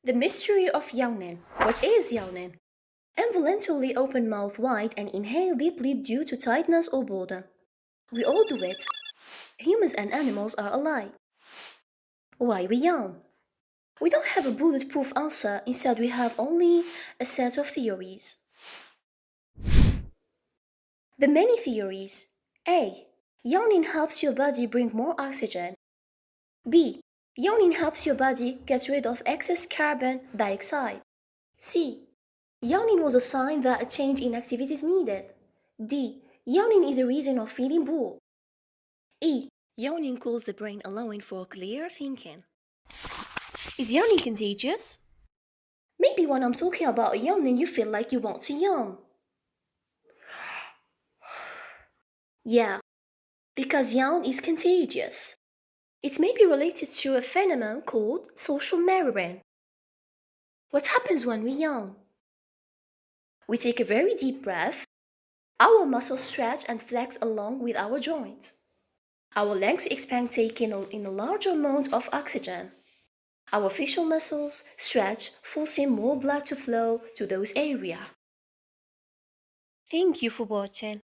The mystery of yawning. What is yawning? Involuntarily open mouth wide and inhale deeply due to tiredness or boredom. We all do it. Humans and animals are alike. Why we yawn? We don't have a bulletproof answer, instead, we have only a set of theories. The many theories. A. Yawning helps your body bring more oxygen. B. Yawning helps your body get rid of excess carbon dioxide. C. Yawning was a sign that a change in activity is needed. D. Yawning is a reason of feeling bored. E. Yawning cools the brain, allowing for clear thinking. Is yawning contagious? Maybe when I'm talking about yawning, you feel like you want to yawn. Yeah, because yawn is contagious. It may be related to a phenomenon called social mirroring. What happens when we yawn? We take a very deep breath. Our muscles stretch and flex along with our joints. Our lungs expand, taking in a larger amount of oxygen. Our facial muscles stretch, forcing more blood to flow to those areas. Thank you for watching.